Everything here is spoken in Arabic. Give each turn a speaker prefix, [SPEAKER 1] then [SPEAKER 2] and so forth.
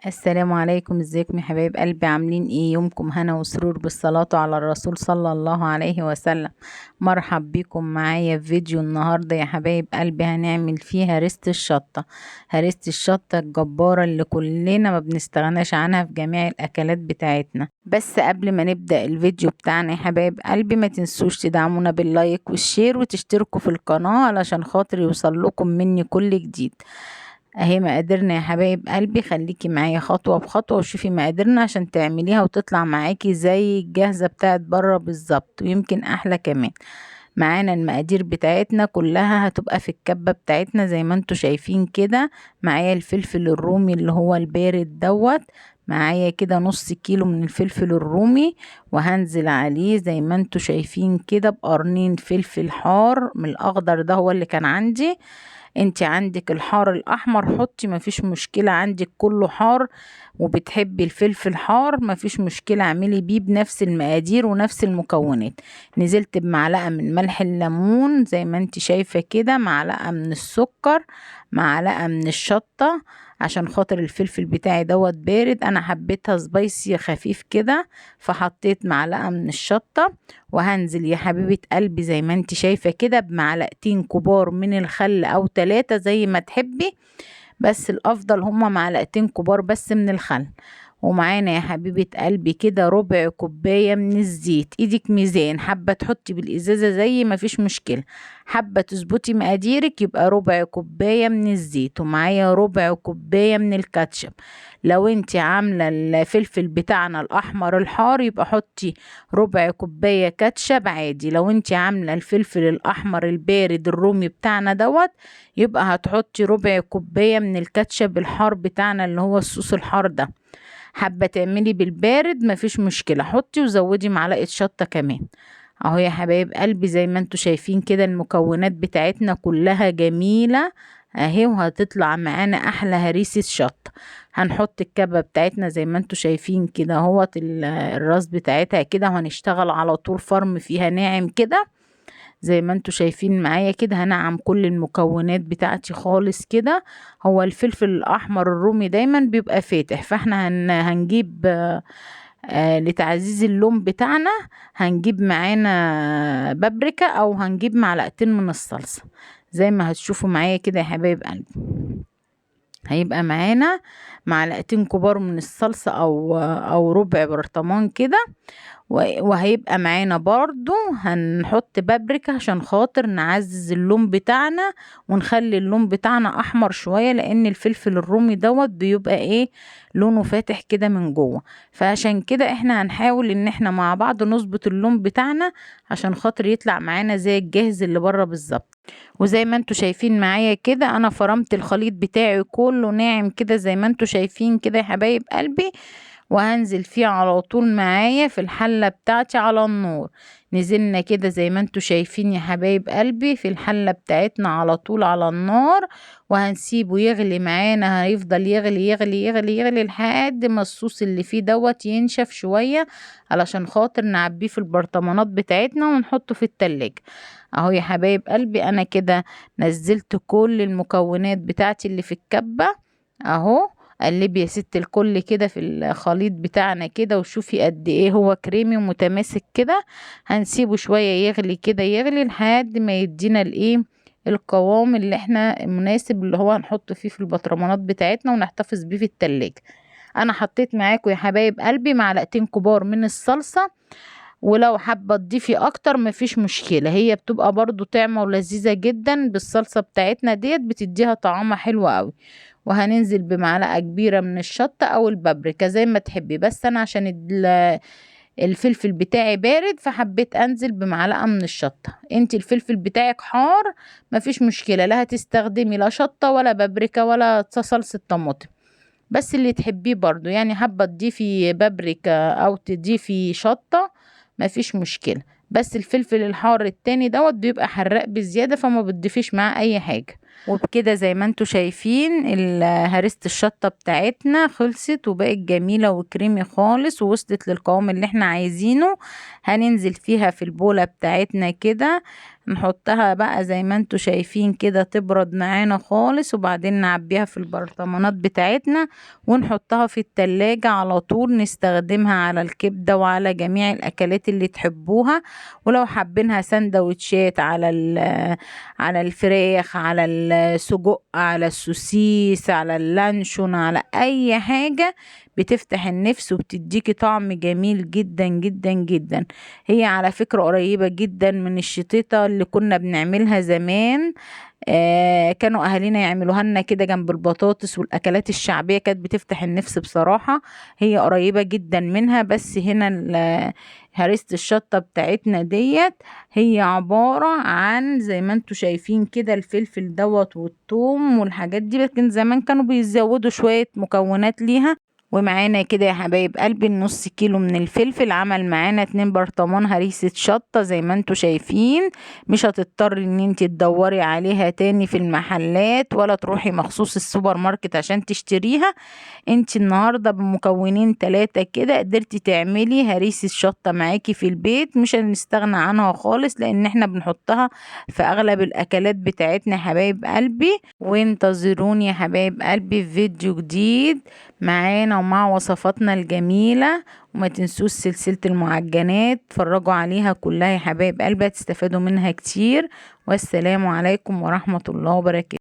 [SPEAKER 1] السلام عليكم، ازيكم يا حبايب قلبي؟ عاملين ايه؟ يومكم هنا وسرور بالصلاة على الرسول صلى الله عليه وسلم. مرحب بكم معايا في فيديو النهاردة يا حبايب قلبي. هنعمل فيه هريسة الشطة، هريسة الشطة الجبارة اللي كلنا ما بنستغناش عنها في جميع الاكلات بتاعتنا. بس قبل ما نبدأ الفيديو بتاعنا يا حبايب قلبي، ما تنسوش تدعمونا باللايك والشير وتشتركوا في القناة علشان خاطر يوصل لكم مني كل جديد. اهي مقاديرنا يا حبايب قلبي، خليكي معايا خطوة بخطوة وشوفي مقاديرنا عشان تعمليها وتطلع معاكي زي الجاهزة بتاعت بره بالظبط، ويمكن احلى كمان. معانا المقادير بتاعتنا كلها هتبقى في الكبة بتاعتنا زي ما انتوا شايفين كده. معايا الفلفل الرومي اللي هو البارد دوت، معايا كده نص كيلو من الفلفل الرومي، وهنزل عليه زي ما انتوا شايفين كده بقرنين فلفل حار من الاخضر، ده هو اللي كان عندي. انت عندك الحار الاحمر حطي، مفيش مشكلة. عندك كله حار وبتحبي الفلفل حار، مفيش مشكلة، اعملي بيه بنفس المقادير ونفس المكونات. نزلت بمعلقة من ملح الليمون زي ما انت شايفة كده، معلقة من السكر، معلقة من الشطة عشان خاطر الفلفل بتاعي دوت بارد، انا حبيتها سبايسي خفيف كده فحطيت معلقة من الشطة. وهنزل يا حبيبة قلبي زي ما انت شايفة كده بمعلقتين كبار من الخل او 3 زي ما تحبي، بس الافضل هما معلقتين كبار بس من الخل. ومعانا يا حبيبة قلبي كده ربع كوباية من الزيت، ايدك ميزان، حابة تحطي بالازازة زي ما فيش مشكلة، حابة تظبطي مقاديرك يبقى ربع كوباية من الزيت. ومعايا ربع كوباية من الكاتشب، لو انت عاملة الفلفل بتاعنا الاحمر الحار يبقى حطي ربع كوباية كاتشب عادي، لو انت عاملة الفلفل الاحمر البارد الرومي بتاعنا دوت يبقى هتحطي ربع كوباية من الكاتشب الحار بتاعنا اللي هو الصوص الحار ده. حابة تعملي بالبارد مفيش مشكلة، حطي وزودي معلقة شطة كمان. اهو يا حبايب قلبي زي ما انتوا شايفين كده المكونات بتاعتنا كلها جميلة اهي، وهتطلع معانا احلى هريسة شطة. هنحط الكبة بتاعتنا زي ما انتوا شايفين كده اهوت الراس بتاعتها كده، وهنشتغل على طول فرم فيها ناعم كده زي ما انتوا شايفين معايا كده. هنعم كل المكونات بتاعتي خالص كده. هو الفلفل الاحمر الرومي دايما بيبقى فاتح، فاحنا هنجيب لتعزيز اللون بتاعنا هنجيب معانا بابريكا او هنجيب معلقتين من الصلصة زي ما هتشوفوا معايا كده يا حبايب قلبي. هيبقى معانا معلقتين كبار من الصلصة او ربع برطمان كده. وهيبقى معانا برضو هنحط بابريكا عشان خاطر نعزز اللون بتاعنا ونخلي اللون بتاعنا احمر شوية، لان الفلفل الرومي دوت بيبقى ايه لونه فاتح كده من جوه، فعشان كده احنا هنحاول ان احنا مع بعض نظبط اللون بتاعنا عشان خاطر يطلع معانا زي الجاهز اللي بره بالظبط. وزي ما انتوا شايفين معايا كده انا فرمت الخليط بتاعي كله ناعم كده زي ما انتوا شايفين كده يا حبايب قلبي، وهنزل فيه على طول معايا في الحلة بتاعتي على النار. نزلنا كده زي ما انتوا شايفين يا حبايب قلبي في الحلة بتاعتنا على طول على النار، وهنسيبه يغلي معانا، هيفضل يغلي يغلي يغلي يغلي لحد ما الصوص اللي فيه دوت ينشف شوية علشان خاطر نعبيه في البرطمانات بتاعتنا ونحطه في التلاجة. اهو يا حبايب قلبي انا كده نزلت كل المكونات بتاعتي اللي في الكبة اهو. قلبي يا ست الكل كده في الخليط بتاعنا كده وشوفي قد ايه هو كريمي ومتماسك كده. هنسيبه شوية يغلي كده يغلي لحد ما يدينا الايه القوام اللي احنا مناسب اللي هو هنحط فيه في البطرمانات بتاعتنا ونحتفظ بيه في التلاجة. انا حطيت معاكم يا حبايب قلبي معلقتين كبار من الصلصة، ولو حابة تضيفي اكتر مفيش مشكلة، هي بتبقى برضو طعمة ولذيذة جدا بالصلصة بتاعتنا ديت، بتديها طعمة حلو قوي. وهننزل بمعلقة كبيرة من الشطة او البابريكا زي ما تحبي، بس انا عشان الفلفل بتاعي بارد فحبيت انزل بمعلقة من الشطة. انت الفلفل بتاعك حار مفيش مشكلة، لا هتستخدمي لا شطة ولا بابريكا ولا صلصة طماطم، بس اللي تحبيه برضو، يعني حابة تضيفي بابريكا او تضيفي شطة مفيش مشكلة، بس الفلفل الحار التاني دوت بيبقى حراق بزيادة فما بتضيفيش معاه اي حاجة. وبكده زي ما انتوا شايفين هريسة الشطة بتاعتنا خلصت وبقت جميلة وكريمي خالص ووصلت للقوام اللي احنا عايزينه. هننزل فيها في البولة بتاعتنا كده، نحطها بقى زي ما انتوا شايفين كده تبرد معانا خالص، وبعدين نعبيها في البرطمانات بتاعتنا ونحطها في التلاجة على طول، نستخدمها على الكبدة وعلى جميع الاكلات اللي تحبوها. ولو حابينها سندوتشات على الفراخ، على السجق، على السوسيس، على اللانشون، على اي حاجة بتفتح النفس وبتديكي طعم جميل جدا جدا جدا. هي على فكرة قريبة جدا من الشطيطة اللي كنا بنعملها زمان. كانوا اهالينا يعملوها لنا كده جنب البطاطس، والاكلات الشعبية كانت بتفتح النفس بصراحة. هي قريبة جدا منها، بس هنا هريسة الشطة بتاعتنا ديت هي عبارة عن زي ما انتوا شايفين كده الفلفل دوت والثوم والحاجات دي، لكن زمان كانوا بيزودوا شوية مكونات ليها. ومعانا كده يا حبايب قلبي النص كيلو من الفلفل عمل معانا 2 برطمان هريسة شطة زي ما انتوا شايفين. مش هتضطري ان انت تدوري عليها تاني في المحلات ولا تروحي مخصوص السوبر ماركت عشان تشتريها. انت النهاردة بمكونين 3 كده قدرتي تعملي هريسة شطة معاكي في البيت، مش هنستغنى عنها خالص لان احنا بنحطها في اغلب الاكلات بتاعتنا يا حبايب قلبي. وانتظروني يا حبايب قلبي في فيديو جديد معانا ومع وصفاتنا الجميلة. وما تنسوش سلسلة المعجنات، اتفرجوا عليها كلها يا حبايب قلبي، تستفادوا منها كتير. والسلام عليكم ورحمة الله وبركاته.